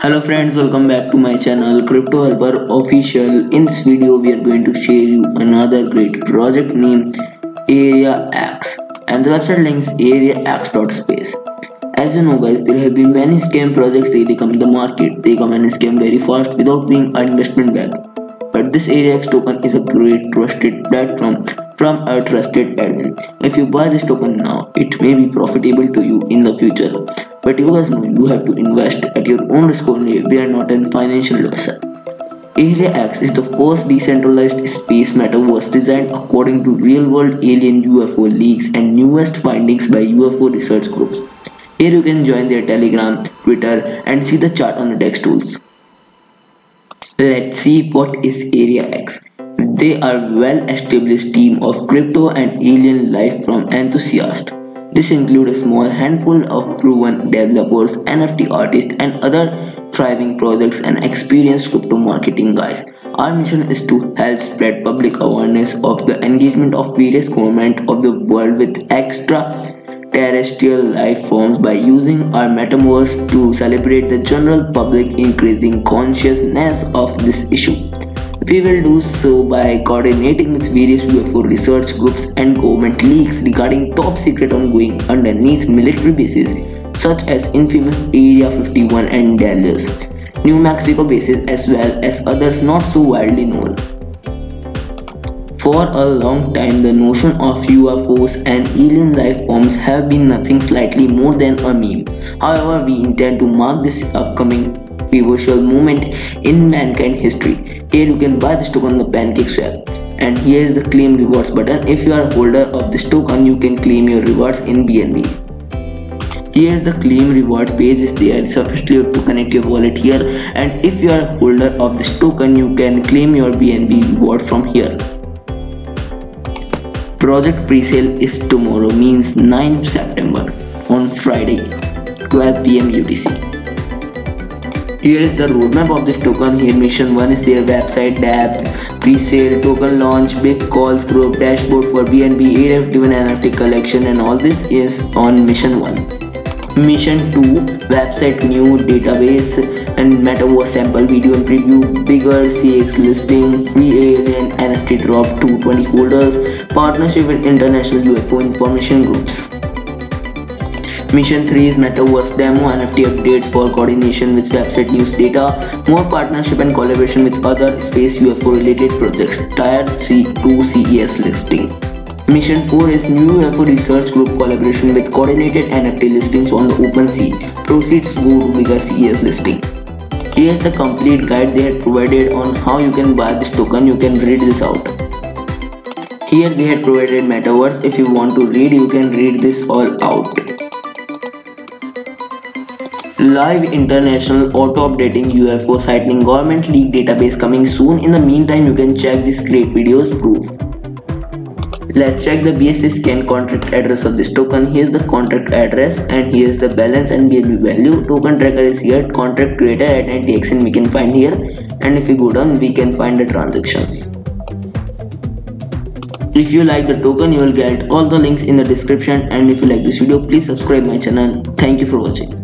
Hello friends, welcome back to my channel Crypto Helper Official. In this video we are going to share you another great project named AreaX, and the website link is areax.space. As you know guys, there have been many scam projects really come in the market. They come and scam very fast without being an investment bank. But this AreaX token is a great trusted platform from a trusted admin. If you buy this token now, it may be profitable to you in the future. But you guys know you have to invest at your own risk only. We are not a financial advisor. AreaX is the first decentralized space metaverse designed according to real-world alien UFO leaks and newest findings by UFO research groups. Here you can join their Telegram, Twitter, and see the chart on the text tools. Let's see what is AreaX. They are a well-established team of crypto and alien life form enthusiasts. This includes a small handful of proven developers, NFT artists, and other thriving projects and experienced crypto marketing guys. Our mission is to help spread public awareness of the engagement of various governments of the world with extraterrestrial life forms by using our metaverse to celebrate the general public, increasing consciousness of this issue. We will do so by coordinating with various UFO research groups and government leaks regarding top secret ongoing underneath military bases such as infamous Area 51 and Dallas, New Mexico bases, as well as others not so widely known. For a long time, the notion of UFOs and alien life forms have been nothing slightly more than a meme. However, we intend to mark this upcoming pivotal moment in mankind history. Here you can buy this token on the PancakeSwap, and here is the claim rewards button. If you are a holder of this token, you can claim your rewards in BNB. Here is the claim rewards page is there. Sufficiently you have to connect your wallet here, and if you are a holder of this token, you can claim your BNB reward from here. Project presale is tomorrow, means 9th September on Friday, 12 PM UTC. Here is the roadmap of this token. Here mission 1 is their website, dApp, pre-sale, token launch, big calls group, dashboard for BNB, Area 51 NFT collection, and all this is on mission 1. Mission 2, website new, database and metaverse sample video and preview, bigger CX listing, free alien NFT drop to 20 holders, partnership with international UFO information groups. Mission 3 is Metaverse demo, NFT updates for coordination with website news data, more partnership and collaboration with other space UFO related projects, Tier 2 CES listing. Mission 4 is new UFO research group collaboration with coordinated NFT listings on the OpenSea, proceeds go to bigger CES listing. Here is the complete guide they had provided on how you can buy this token. You can read this out. Here they had provided metaverse. If you want to read, you can read this all out. Live international auto-updating UFO sighting government leak database coming soon. In the meantime, you can check this great videos proof. Let's check the BSC scan contract address of this token. Here's the contract address, and here's the balance and BNB value. Token tracker is here. Contract creator at NTXN we can find here, and if we go down, we can find the transactions. If you like the token, you will get all the links in the description, and if you like this video, please subscribe my channel. Thank you for watching.